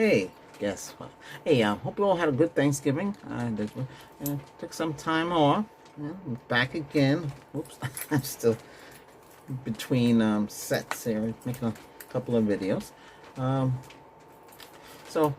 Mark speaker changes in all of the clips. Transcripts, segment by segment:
Speaker 1: Hey, guess what? Hey, hope you all had a good Thanksgiving. I did. Took some time off. I'm back again. Oops, I'm still between sets here, making a couple of videos. Um, so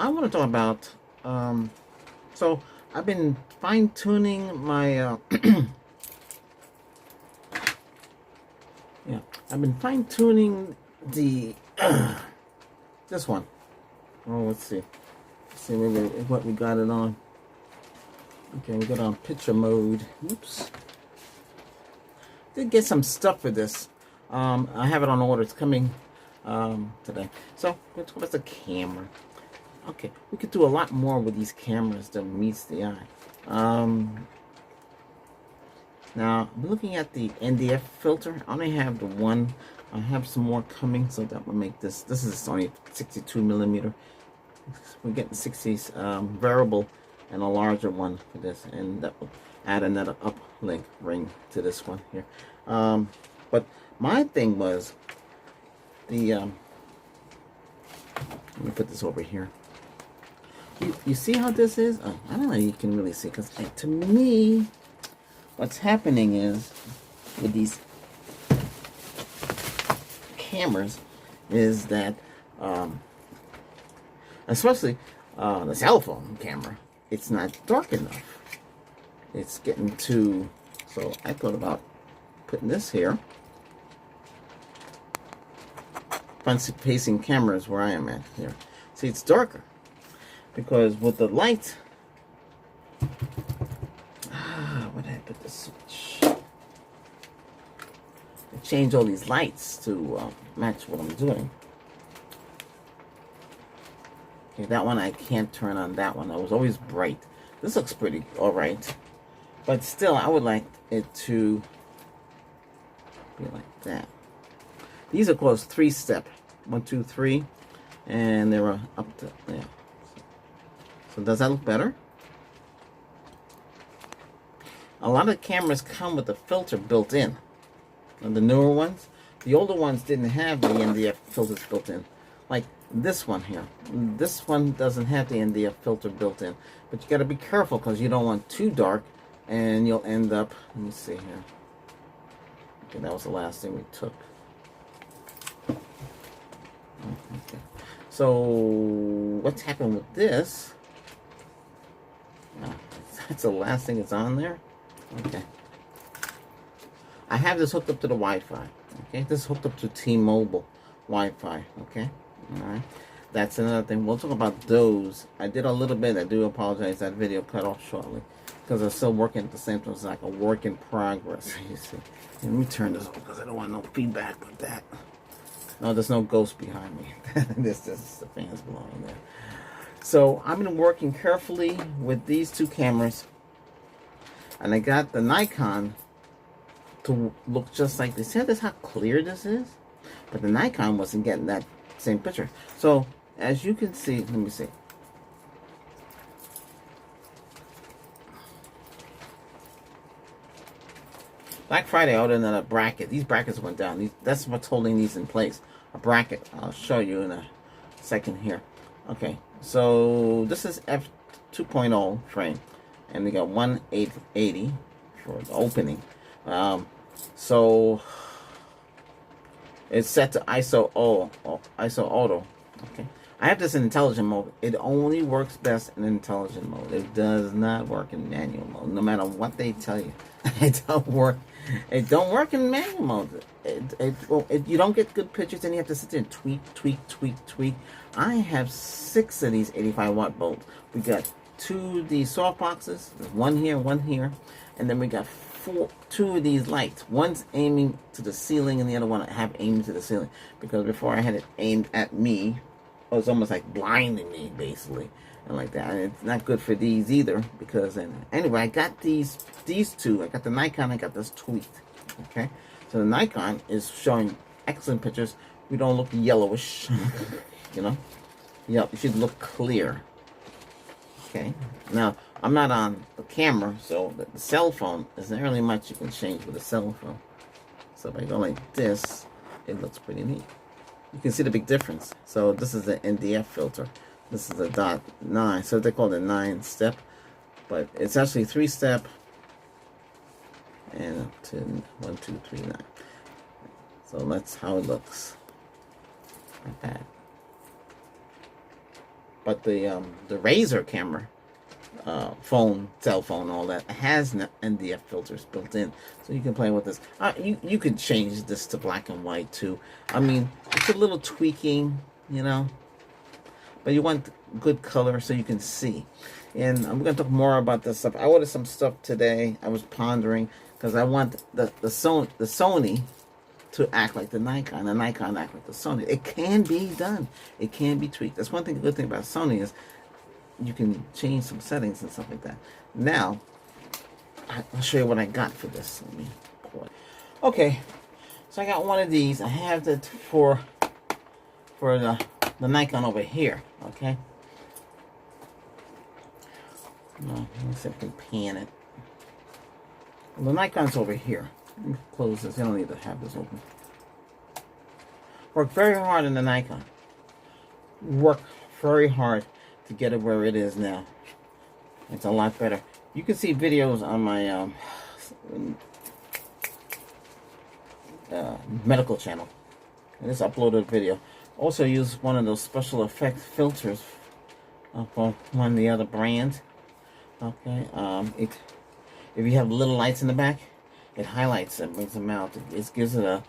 Speaker 1: I want to talk about. So I've been fine tuning my. Yeah, I've been fine tuning the this one. Oh, let's see. Let's see what we got it on. Okay, we got on picture mode. Oops. Did get some stuff for this. I have it on order. It's coming today. So let's go with the camera. Okay, we could do a lot more with these cameras than meets the eye. Now, I'm looking at the NDF filter. I only have the one. I have some more coming, so that will make this. This is only 62 millimeter. We're getting 60s variable and a larger one for this, and that will add another uplink ring to this one here. But my thing was the let me put this over here. You see how this is? I don't know if you can really see, because to me, what's happening is with these cameras is that especially the cell phone camera, it's not dark enough. It's getting too, so I thought about putting this here. Front-facing cameras where I am at here. See, it's darker because with the light, where did I put the switch? I change all these lights to match what I'm doing. Okay, that one I can't turn on. That one, that was always bright. This looks pretty alright, but still I would like it to be like that. These are called 3-step. 1, 2, 3, and they were up to there. So does that look better? A lot of cameras come with the filter built in. And the newer ones, the older ones didn't have the NDF filters built in. Like this one here. This one doesn't have the NDF filter built in. But you got to be careful because you don't want too dark and you'll end up, let me see here. Okay, that was the last thing we took. Okay. So what's happened with this? Oh, that's the last thing that's on there. Okay. I have this hooked up to the Wi-Fi. Okay, this is hooked up to T-Mobile Wi-Fi. Okay, all right. That's another thing. We'll talk about those. I did a little bit. I do apologize. That video cut off shortly because I'm still working at the same time. It's like a work in progress. You see. Let me turn this off because I don't want no feedback with that. No, there's no ghost behind me. This is the fans blowing there. So I've been working carefully with these two cameras, and I got the Nikon to look just like this. See how clear this is? But the Nikon wasn't getting that same picture. So as you can see, let me see. Black Friday, I ordered another bracket. These brackets went down. That's what's holding these in place. A bracket. I'll show you in a second here. Okay, so this is f2.0 frame, and we got 1880 for the opening. So it's set to ISO auto. Okay, I have this in intelligent mode. It only works best in intelligent mode. It does not work in manual mode, no matter what they tell you. It don't work. It don't work in manual mode. You don't get good pictures, and you have to sit there and tweak. I have 6 of these 85-watt bulbs. We got 2 of these soft boxes. There's one here, and then we got 2 of these lights. One's aiming to the ceiling, and the other one I have aimed to the ceiling. Because before I had it aimed at me, it was almost like blinding me, basically. And like that. And it's not good for these either, because anyway, I got these 2. I got the Nikon, I got this tweaked. Okay, so the Nikon is showing excellent pictures. We don't look yellowish, you know. Yeah, it should look clear. Okay, now I'm not on the camera, so the cell phone isn't really much you can change with a cell phone. So if I go like this, it looks pretty neat. You can see the big difference. So this is the NDF filter. This is a dot 9, so they call it 9-step, but it's actually 3-step and up to 1, 2, 3, 9. So that's how it looks like that. But the Razr camera, cell phone, all that has NDF filters built in, so you can play with this. You could change this to black and white too. I mean, it's a little tweaking, you know, but you want good color so you can see. And I'm going to talk more about this stuff. I ordered some stuff today. I was pondering because I want the Sony to act like the Nikon act like the Sony. It can be done. It can be tweaked. That's one thing. The good thing about Sony is you can change some settings and stuff like that. Now, I'll show you what I got for this. Let me pour it. Okay, so I got one of these. I have it for the Nikon over here. Okay. No, let me see if I can pan it. Well, the Nikon's over here. Let me close this. You don't need to have this open. Work very hard in the Nikon. Work very hard to get it where it is now. It's a lot better. You can see videos on my medical channel. I just uploaded a video. Also use one of those special effect filters from one of the other brands. Okay, if you have little lights in the back, it highlights it, brings them out. It gives it a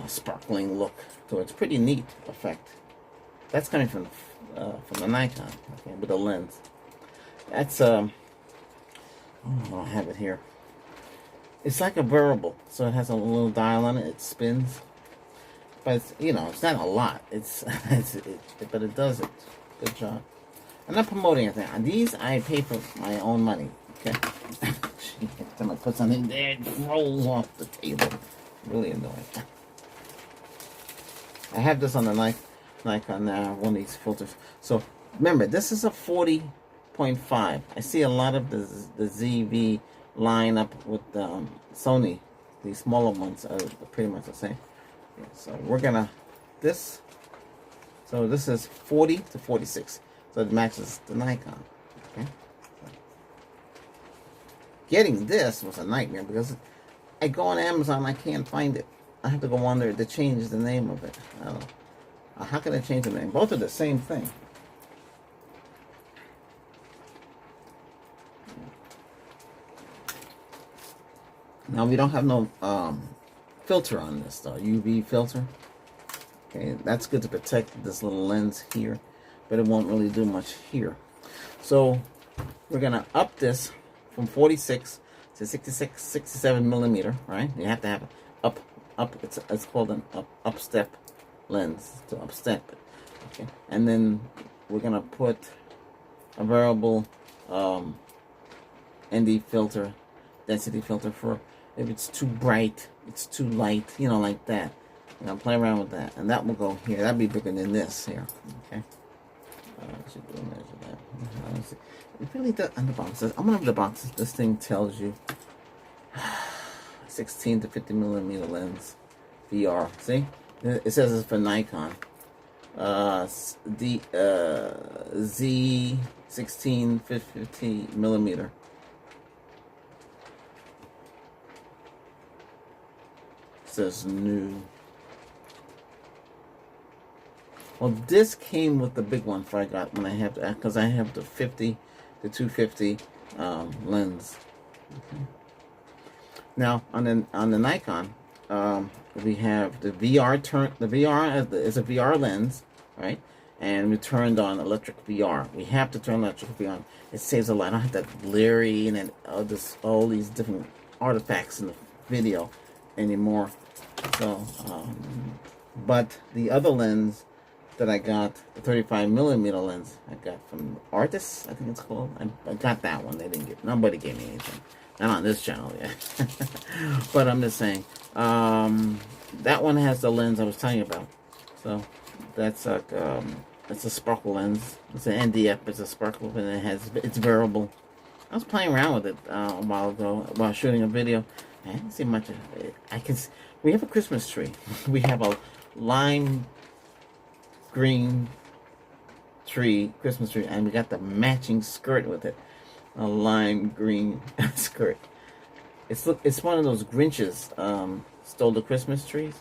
Speaker 1: sparkling look. So it's pretty neat effect. That's coming from the Nikon, okay, with a lens. That's I don't have it here. It's like a variable, so it has a little dial on it. It spins, but it's, you know, it's not a lot. But it does it. Good job. I'm not promoting anything. These I pay for my own money. Okay. Time I put something there, it rolls off the table. Really annoying. I have this on the Nikon now, one of these filters. So remember, this is a 40.5. I see a lot of the ZV line up with Sony. These smaller ones are pretty much the same. Yeah, so we're gonna So this is 40 to 46. So it matches the Nikon. Okay. Getting this was a nightmare because I go on Amazon, I can't find it. I have to go on there to change the name of it. I don't know. How can I change the name? Both are the same thing. Now we don't have no filter on this though, UV filter. Okay, that's good to protect this little lens here, but it won't really do much here. So we're gonna up this from 46 to 66, 67 millimeter, right? You have to have up. It's called an up step lens to up step it. Okay, and then we're gonna put a variable ND filter, density filter for if it's too bright, it's too light, you know, like that. And I'll play around with that, and that will go here. That'll be bigger than this here. Okay. Should do measure that. It really does on the boxes. I'm gonna have the boxes. This thing tells you 16 to 50 millimeter lens, VR. See, it says it's for Nikon. Z 16 50 millimeter. It says new. Well, this came with the big one for I got when I have to, because I have the 50 to 250 lens. Okay. Now on the Nikon, we have the VR The VR is a VR lens, right? And we turned on electric VR. We have to turn electric VR on. It saves a lot. I don't have that blurry and then all these different artifacts in the video anymore. So, but the other lens that I got, the 35 millimeter lens I got from Artis, I think it's called. I got that one. Nobody gave me anything. Not on this channel yet. But I'm just saying, that one has the lens I was telling you about. So that's like, it's a sparkle lens. It's an NDF. It's a sparkle, and it's variable. I was playing around with it a while ago while shooting a video. I didn't see much of it. We have a Christmas tree. We have a lime green Christmas tree, and we got the matching skirt with it, a lime green skirt. It's one of those Grinches stole the Christmas trees.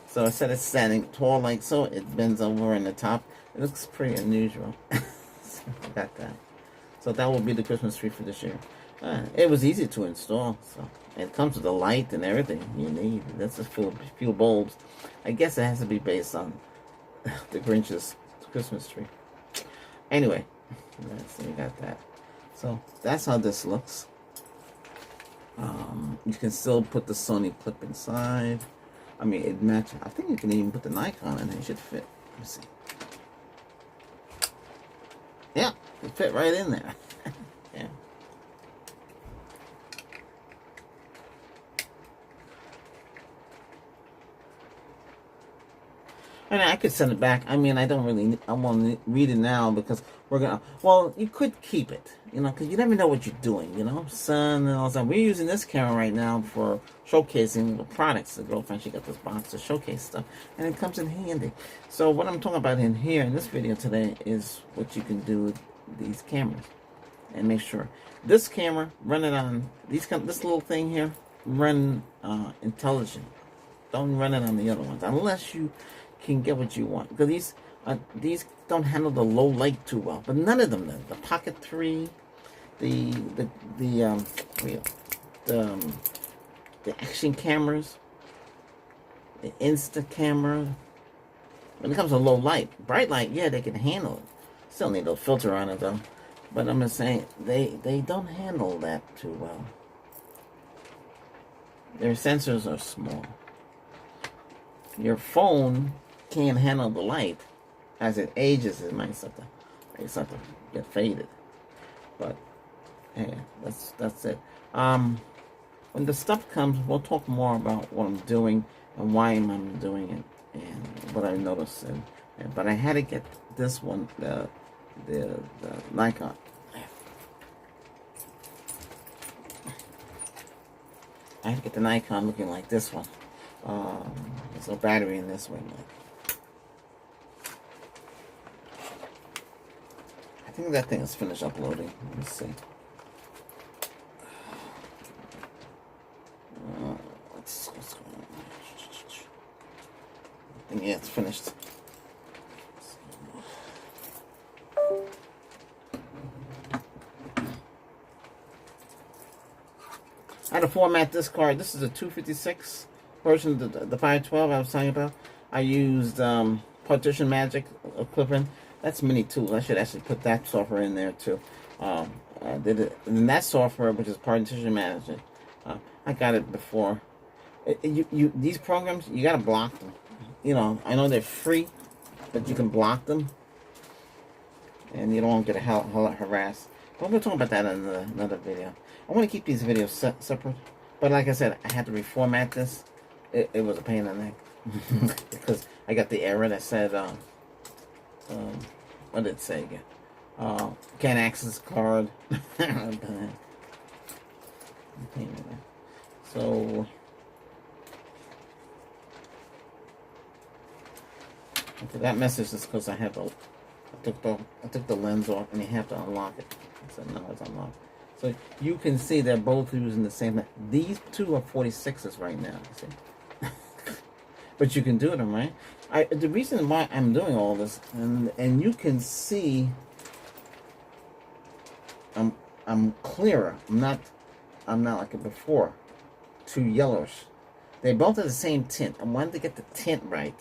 Speaker 1: So instead of standing tall like so, it bends over in the top. It looks pretty unusual. So I got that. So that will be the Christmas tree for this year. It was easy to install, so it comes with a light and everything you need. That's a few bulbs. I guess it has to be based on the Grinch's Christmas tree. Anyway, so we got that. So that's how this looks. You can still put the Sony clip inside. I mean, it matches. I think you can even put the Nikon in it. It should fit. Let me see. Yeah, it fit right in there. Yeah. And I could send it back. I mean, I don't really. I want to read it now because we're gonna. Well, you could keep it, because you never know what you're doing, Sun and all that. We're using this camera right now for showcasing the products. The girlfriend, she got this box to showcase stuff, and it comes in handy. So what I'm talking about in here in this video today is what you can do with these cameras, and make sure this camera run it on this little thing here. Run intelligent. Don't run it on the other ones unless you can get what you want, because these don't handle the low light too well, but none of them do. The Pocket 3, the action cameras, the Insta camera, when it comes to low light, bright light, yeah, they can handle it. Still need a filter on it though, but I'm just saying they don't handle that too well. Their sensors are small. Your phone can't handle the light. As it ages, it might start to get faded. But yeah, that's it. When the stuff comes, we'll talk more about what I'm doing and why I'm doing it and what I noticed. But I had to get this one, the Nikon. I had to get the Nikon looking like this one. There's no battery in this one. I think that thing is finished uploading. Let me see. What's going on? I think, yeah, it's finished. I had to format this card. This is a 256 version of the 512 I was talking about. I used Partition Magic equipment. That's Mini Tools. I should actually put that software in there too. I did it, and that software, which is Partition Management, I got it before. These programs, you gotta block them. I know they're free, but you can block them, and you don't want to get harassed. But we'll talk about that in another video. I want to keep these videos separate, but like I said, I had to reformat this. It was a pain in the neck because I got the error that said, what did it say again? Can't access card. So, okay, that message is because I took the lens off and you have to unlock it. So now it's unlocked. So you can see they're both using the same thing. These two are 46s right now, you see. But you can do them, right? The reason why I'm doing all this, and you can see I'm clearer. I'm not like it before. Too yellowish. They both have the same tint. I wanted to get the tint right.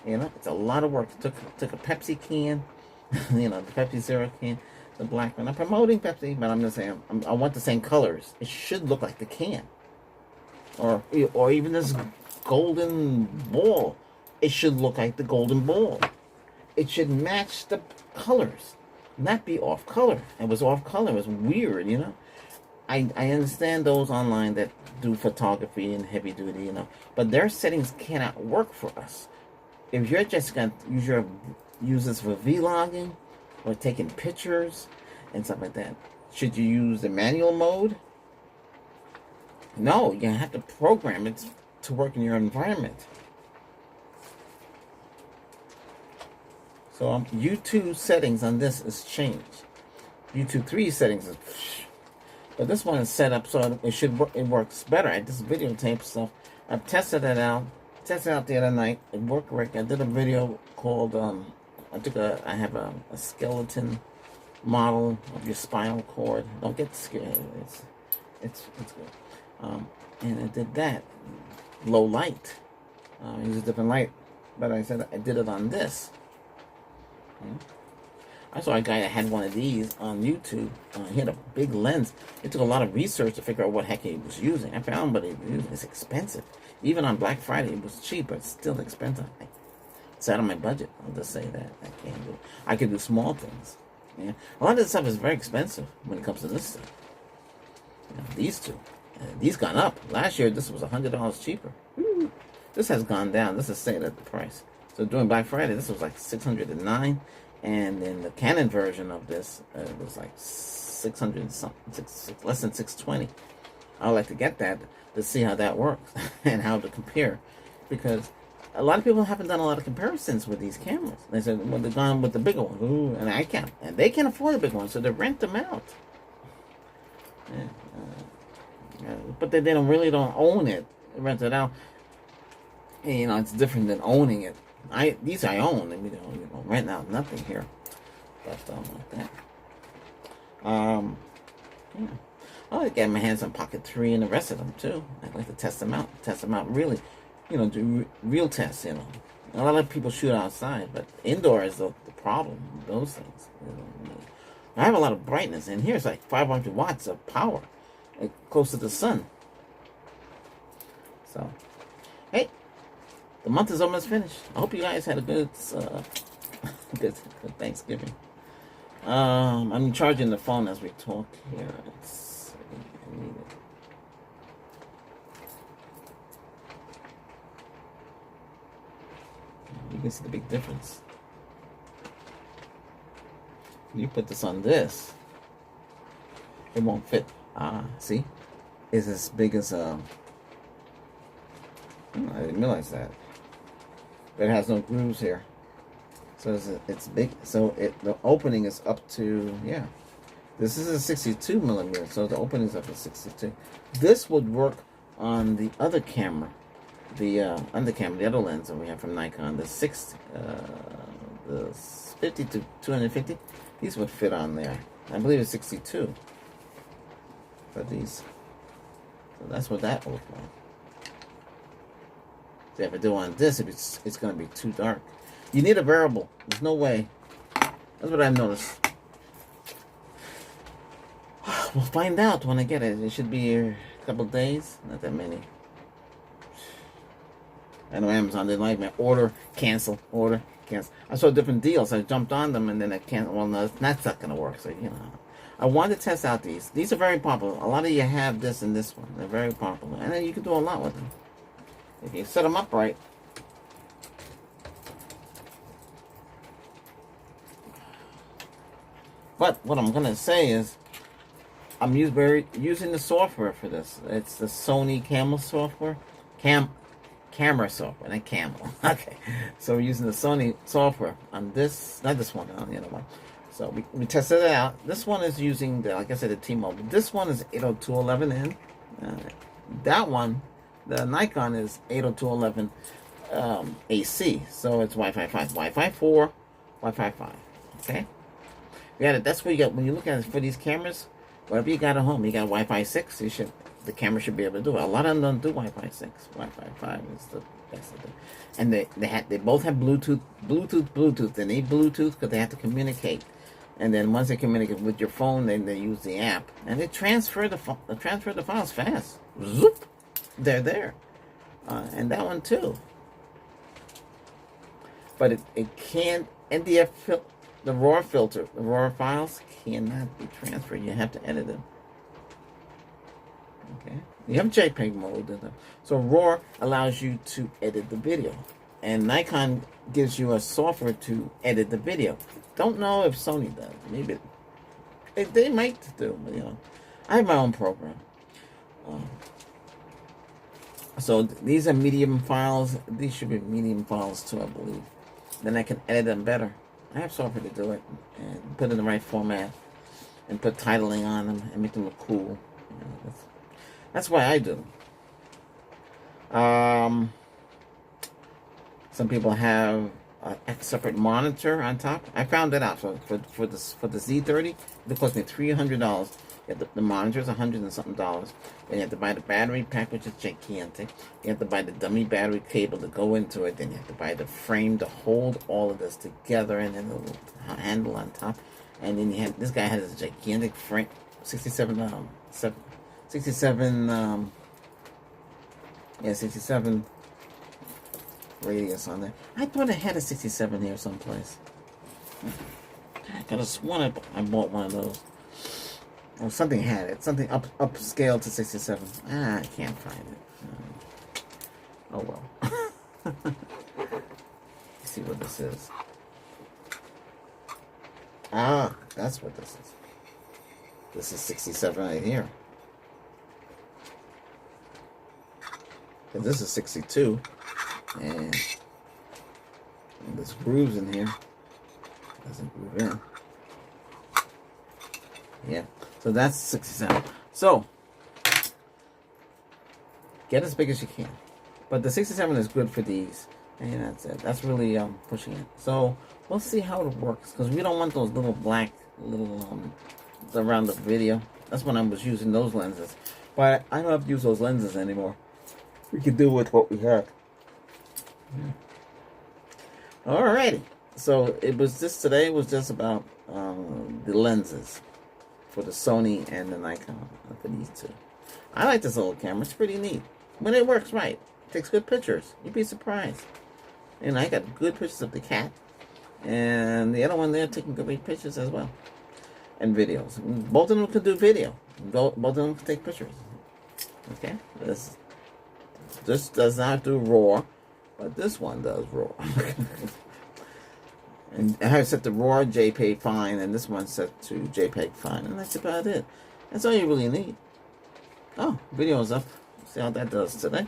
Speaker 1: It's a lot of work. Took a Pepsi can, the Pepsi Zero can, the black one. I'm promoting Pepsi, but I'm just saying I want the same colors. It should look like the can, or even this golden ball. It should look like the golden ball. It should match the colors, not be off color. It was off color. It was weird, I understand those online that do photography and heavy duty, but their settings cannot work for us. If you're just going to use this for vlogging or taking pictures and stuff like that, should you use the manual mode? No, you have to program it to work in your environment. So YouTube settings on this is changed. YouTube 3 settings is, but this one is set up so it should work. It works better at this videotape stuff. I've tested it out. Tested it out the other night. It worked right. I did a video called I have a skeleton model of your spinal cord. Don't get scared. It's good. And I did that low light. Use a different light, but I said I did it on this. I saw a guy that had one of these on YouTube. He had a big lens. It took a lot of research to figure out what heck he was using. I found what he was using. It's expensive. Even on Black Friday, it was cheap, but it's still expensive. It's out of my budget. I'll just say that. I could do small things. Yeah. A lot of this stuff is very expensive when it comes to this stuff. These two. These gone up. Last year, this was $100 cheaper. Woo. This has gone down. This is staying at the price. So during Black Friday, this was like $609. And then the Canon version of this was like 600 and something, less than 620. I would like to get that to see how that works and how to compare, because a lot of people haven't done a lot of comparisons with these cameras. They said, well, they're gone with the bigger one. Ooh, and I can't, and they can't afford the big one, so they rent them out. But they really don't own it. They rent it out. And, it's different than owning it. These I own, and we don't rent out nothing here, but like that. Yeah. I like to get my hands on Pocket 3 and the rest of them too. I like to test them out really, do real tests. A lot of people shoot outside, but indoor is the problem. Those things. I have a lot of brightness, and here's like 500 watts of power, close to the sun. So, hey. The month is almost finished. I hope you guys had a good Thanksgiving. I'm charging the phone as we talk here. I need it. You can see the big difference. You put this on this, it won't fit. See? It's as big as I didn't realize that. But it has no grooves here, so it's big. So the opening is up to This is a 62 millimeter, so the opening is up to 62. This would work on the other camera, the other lens that we have from Nikon, the 50 to 250. These would fit on there. I believe it's 62 for these. So that's what that would look like. If I do on this, it's going to be too dark. You need a variable. There's no way. That's what I've noticed. We'll find out when I get it. It should be a couple days. Not that many. I know Amazon didn't like me. Order, cancel. I saw different deals. I jumped on them and then I canceled. Well, no, that's not going to work. So, I wanted to test out these. These are very popular. A lot of you have this and this one. They're very popular. And then you can do a lot with them. If you set them up right. But what I'm going to say is, I'm using the software for this. It's the Sony Camel software. Camera software, not Camel. Okay. So we're using the Sony software on this, not this one, on the other one. So we tested it out. This one is using, like I said, the T-Mobile. This one is 802.11n. That one, the Nikon, is 802.11 AC. So it's Wi-Fi 5, Wi-Fi 4, Wi-Fi 5. Okay? You got it. That's what you got when you look at it for these cameras. Whatever you got at home, you got Wi-Fi 6. The camera should be able to do it. A lot of them don't do Wi-Fi 6. Wi-Fi 5 is the best of them. And they both have Bluetooth. They need Bluetooth because they have to communicate. And then once they communicate with your phone, then they use the app, and they transfer the files fast. Zoop, they're there, and that one too. But it can't. NDF the RAW filter, the RAW files cannot be transferred. You have to edit them. Okay, you have JPEG mode. So RAW allows you to edit the video, and Nikon gives you a software to edit the video. Don't know if Sony does. Maybe they might do, but I have my own program. So these are medium files. These should be medium files too, I believe. Then I can edit them better. I have software to do it and put it in the right format and put titling on them and make them look cool. You know, that's why I do. Some people have a separate monitor on top. I found that out for the Z30. It cost me $300. The monitor is $100 and something. Then you have to buy the battery pack, which is gigantic. You have to buy the dummy battery cable to go into it. Then you have to buy the frame to hold all of this together, and then the little handle on top. And then you have this guy has a gigantic frame, 67 radius on there. I thought I had a 67 here someplace. I could have sworn I bought one of those. Or something had it. Something upscale to 67. I can't find it. Oh well. Let's see what this is. Ah, that's what this is. This is 67 right here. And this is 62. And there's grooves in here. Doesn't groove in. Yeah. So that's 67. So get as big as you can. But the 67 is good for these. And that's it. That's really pushing it. So we'll see how it works. Because we don't want those little black around the video. That's when I was using those lenses. But I don't have to use those lenses anymore. We can do with what we have. Alrighty. So today was just about the lenses for the Sony and the Nikon for these two. I like this little camera. It's pretty neat. When it works right. It takes good pictures. You'd be surprised. And I got good pictures of the cat. And the other one there taking great pictures as well. And videos. Both of them could do video. Both of them could take pictures. Okay? This does not do RAW. But this one does RAW. And I have set the RAW JPEG fine, and this one's set to JPEG fine, and that's about it. That's all you really need. Oh, video's up. See how that does today.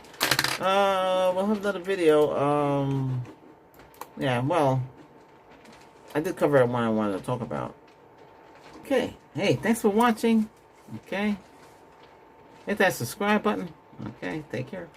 Speaker 1: We'll have another video. Yeah, well, I did cover what I wanted to talk about. Okay. Hey, thanks for watching. Okay. Hit that subscribe button. Okay, take care.